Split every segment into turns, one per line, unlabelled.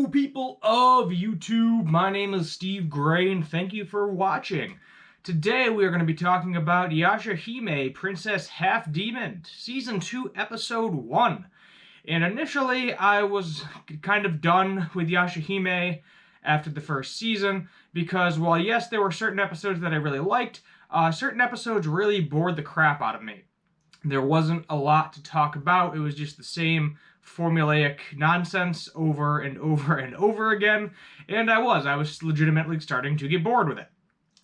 Hello, people of YouTube. My name is Steve Gray, and thank you for watching. Today, we are going to be talking about Yashahime, Princess Half Demon, Season 2, Episode 1. And initially, I was kind of done with Yashahime after the first season, because while yes, there were certain episodes that I really liked, certain episodes really bored the crap out of me. There wasn't a lot to talk about. It was just the same formulaic nonsense over and over and over again, and I was legitimately starting to get bored with it.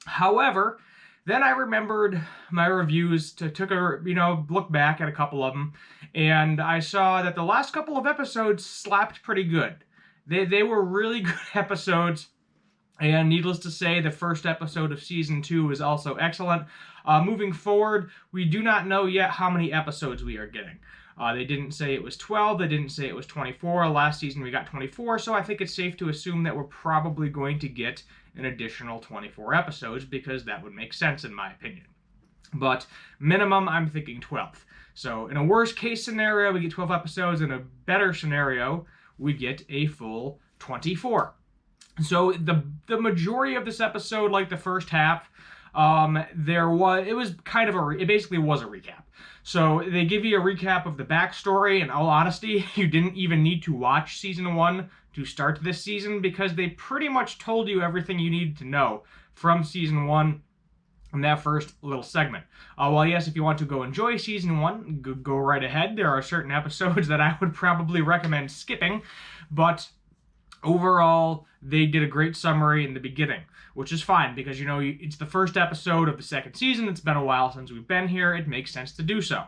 However, then I remembered my reviews, took a look back at a couple of them, and I saw that the last couple of episodes slapped pretty good. They were really good episodes, and needless to say, the first episode of Season 2 is also excellent. Moving forward, we do not know yet how many episodes we are getting. They didn't say it was 12, they didn't say it was 24. Last season we got 24, so I think it's safe to assume that we're probably going to get an additional 24 episodes, because that would make sense in my opinion. But minimum, I'm thinking 12. So in a worst case scenario, we get 12 episodes. In a better scenario, we get a full 24. So the majority of this episode, like the first half, it basically was a recap. So they give you a recap of the backstory. In all honesty, you didn't even need to watch Season 1 to start this season, because they pretty much told you everything you needed to know from Season 1 in that first little segment. While yes, if you want to go enjoy Season 1, go right ahead. There are certain episodes that I would probably recommend skipping, but overall, they did a great summary in the beginning, which is fine because, it's the first episode of the second season. It's been a while since we've been here. It makes sense to do so.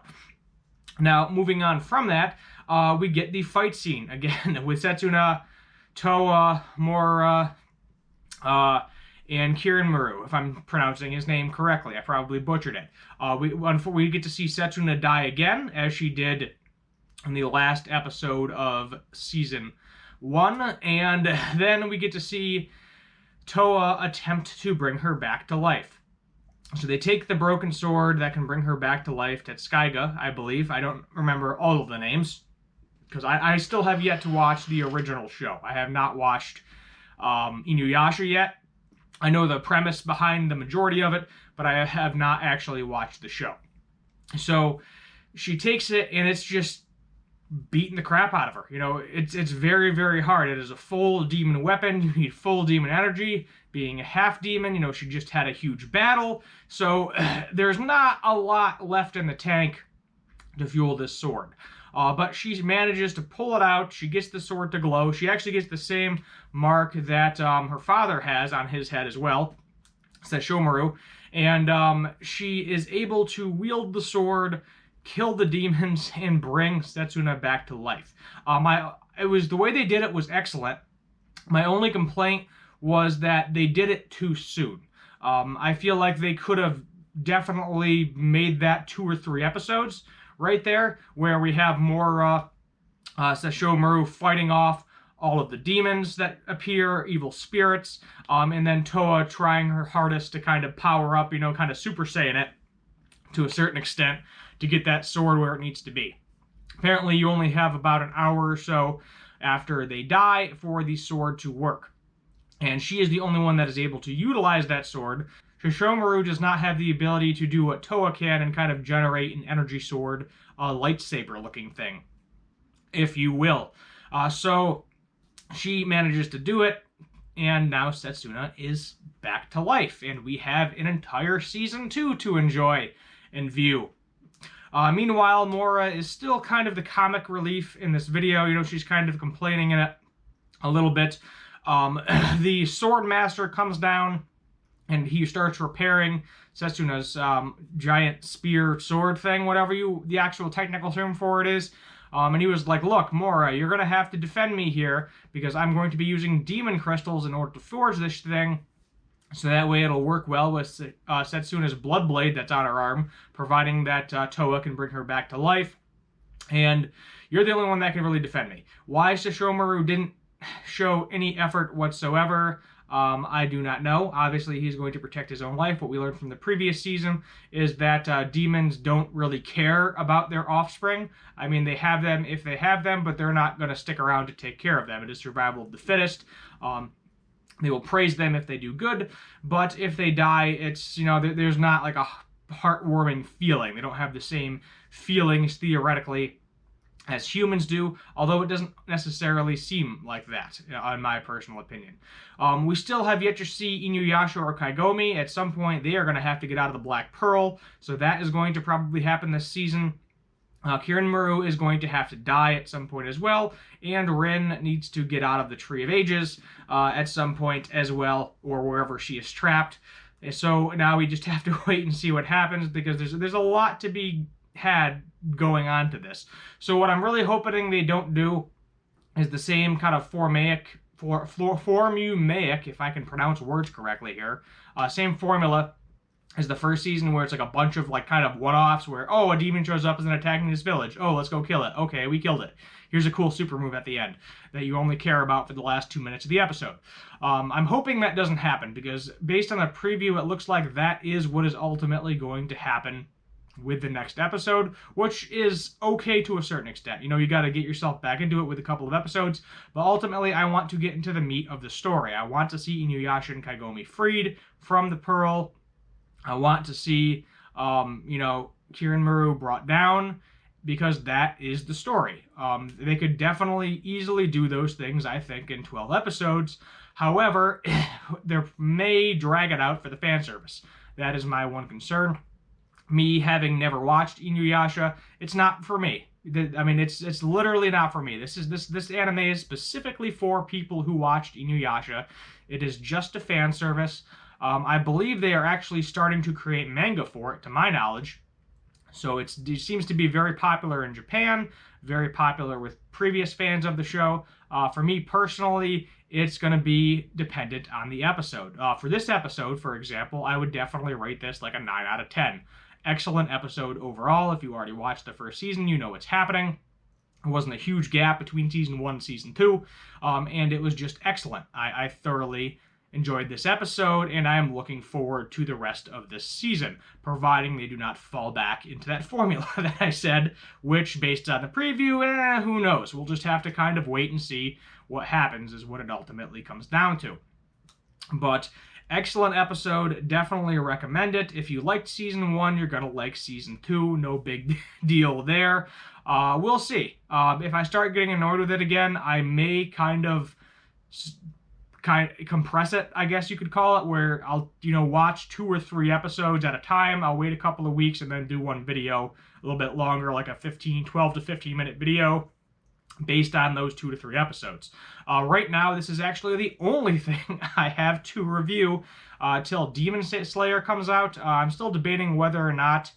Now, moving on from that, we get the fight scene again with Setsuna, Toa, Mora, and Kirinmaru, if I'm pronouncing his name correctly. I probably butchered it. We get to see Setsuna die again, as she did in the last episode of Season 1, and then we get to see Toa attempt to bring her back to life. So they take the broken sword that can bring her back to life, Tetsukaga, I believe. I don't remember all of the names, because I still have yet to watch the original show. I have not watched Inuyasha yet. I know the premise behind the majority of it, but I have not actually watched the show. So she takes it, and it's just beating the crap out of her. It's very, very hard. It is a full demon weapon. You need full demon energy. Being a half demon, she just had a huge battle. So there's not a lot left in the tank to fuel this sword. But she manages to pull it out. She gets the sword to glow. She actually gets the same mark that her father has on his head as well, Sesshomaru. And she is able to wield the sword, kill the demons, and bring Setsuna back to life. The way they did it was excellent. My only complaint was that they did it too soon. I feel like they could have definitely made that 2 or 3 episodes right there, where we have more Sesshomaru fighting off all of the demons that appear, evil spirits, and then Toa trying her hardest to kind of power up, kind of Super Saiyan it to a certain extent, to get that sword where it needs to be. Apparently, you only have about an hour or so after they die for the sword to work. And she is the only one that is able to utilize that sword. Sesshomaru does not have the ability to do what Toa can and kind of generate an energy sword, a lightsaber-looking thing, if you will. So she manages to do it, and now Setsuna is back to life, and we have an entire Season 2 to enjoy and view. Meanwhile, Mora is still kind of the comic relief in this video. She's kind of complaining in it a little bit. The sword master comes down, and he starts repairing Setsuna's giant spear sword thing, whatever the actual technical term for it is. And he was like, "Look, Mora, you're going to have to defend me here, because I'm going to be using demon crystals in order to forge this thing. So that way it'll work well with Setsuna's blood blade that's on her arm, providing that Toa can bring her back to life. And you're the only one that can really defend me." Why Sesshomaru didn't show any effort whatsoever, I do not know. Obviously, he's going to protect his own life. What we learned from the previous season is that demons don't really care about their offspring. I mean, they have them if they have them, but they're not going to stick around to take care of them. It is survival of the fittest. They will praise them if they do good, but if they die, it's, there's not like a heartwarming feeling. They don't have the same feelings, theoretically, as humans do, although it doesn't necessarily seem like that, in my personal opinion. We still have yet to see Inuyasha or Kaigomi. At some point, they are going to have to get out of the Black Pearl, so that is going to probably happen this season. Kirin is going to have to die at some point as well, and Rin needs to get out of the Tree of Ages at some point as well, or wherever she is trapped. So now we just have to wait and see what happens, because there's a lot to be had going on to this. So what I'm really hoping they don't do is the same kind of formulaic, if I can pronounce words correctly here, same formula as the first season, where it's like a bunch of like kind of one-offs where, oh, a demon shows up and is attacking this village. Oh, let's go kill it. Okay, we killed it. Here's a cool super move at the end that you only care about for the last 2 minutes of the episode. I'm hoping that doesn't happen, because based on the preview, it looks like that is what is ultimately going to happen with the next episode, which is okay to a certain extent. You got to get yourself back into it with a couple of episodes, but ultimately I want to get into the meat of the story. I want to see Inuyasha and Kaigomi freed from the Pearl. I want to see, Kirin brought down, because that is the story. They could definitely easily do those things, I think, in 12 episodes. However, they may drag it out for the fan service. That is my one concern. Me having never watched Inuyasha, it's not for me. I mean, it's literally not for me. This anime is specifically for people who watched Inuyasha. It is just a fan service. I believe they are actually starting to create manga for it, to my knowledge. So it seems to be very popular in Japan, very popular with previous fans of the show. For me personally, it's going to be dependent on the episode. For this episode, for example, I would definitely rate this like a 9 out of 10. Excellent episode overall. If you already watched the first season, you know what's happening. It wasn't a huge gap between season 1 and season 2, and it was just excellent. I thoroughly enjoyed this episode, and I am looking forward to the rest of this season, providing they do not fall back into that formula that I said, which, based on the preview, who knows? We'll just have to kind of wait and see what happens, is what it ultimately comes down to. But excellent episode. Definitely recommend it. If you liked season 1, you're going to like season 2. No big deal there. We'll see. If I start getting annoyed with it again, I may kind of compress it, I guess you could call it, where I'll, watch 2 or 3 episodes at a time. I'll wait a couple of weeks and then do one video a little bit longer, like a 12 to 15 minute video based on those 2 to 3 episodes. Right now, this is actually the only thing I have to review till Demon Slayer comes out. I'm still debating whether or not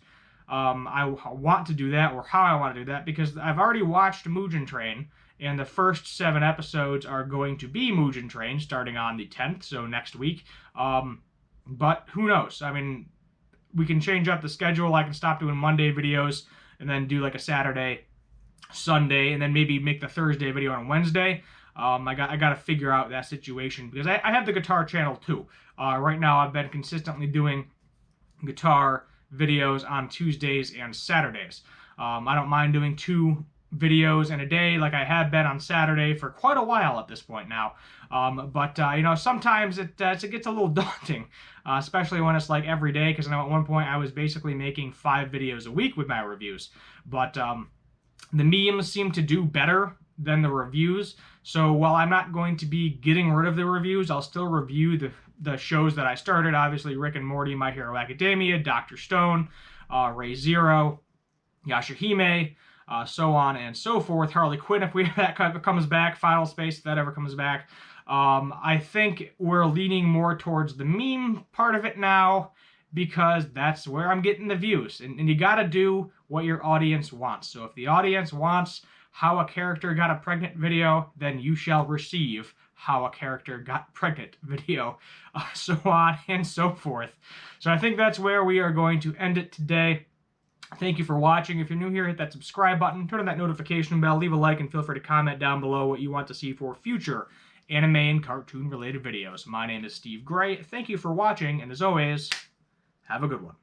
I want to do that, or how I want to do that, because I've already watched Mugen Train, and the first 7 episodes are going to be Mugen Train starting on the 10th, so next week. But who knows? I mean, we can change up the schedule. I can stop doing Monday videos and then do like a Saturday, Sunday, and then maybe make the Thursday video on Wednesday. I got to figure out that situation, because I have the guitar channel too. Right now I've been consistently doing guitar videos on Tuesdays and Saturdays. I don't mind doing 2 videos in a day like I have been on Saturday for quite a while at this point now. But sometimes it gets a little daunting, especially when it's like every day, because I know at one point I was basically making 5 videos a week with my reviews. But the memes seem to do better than the reviews. So while I'm not going to be getting rid of the reviews, I'll still review the shows that I started. Obviously, Rick and Morty, My Hero Academia, Dr. Stone, Ray Zero, Yashahime, so on and so forth. Harley Quinn, if that comes back, Final Space, if that ever comes back. I think we're leaning more towards the meme part of it now, because that's where I'm getting the views. And you got to do what your audience wants. So if the audience wants how a character got a pregnant video, then you shall receive how a character got pregnant video, so on and so forth. So I think that's where we are going to end it today. Thank you for watching. If you're new here, hit that subscribe button, turn on that notification bell, leave a like, and feel free to comment down below what you want to see for future anime and cartoon related videos. My name is Steve Gray. Thank you for watching, and as always, have a good one.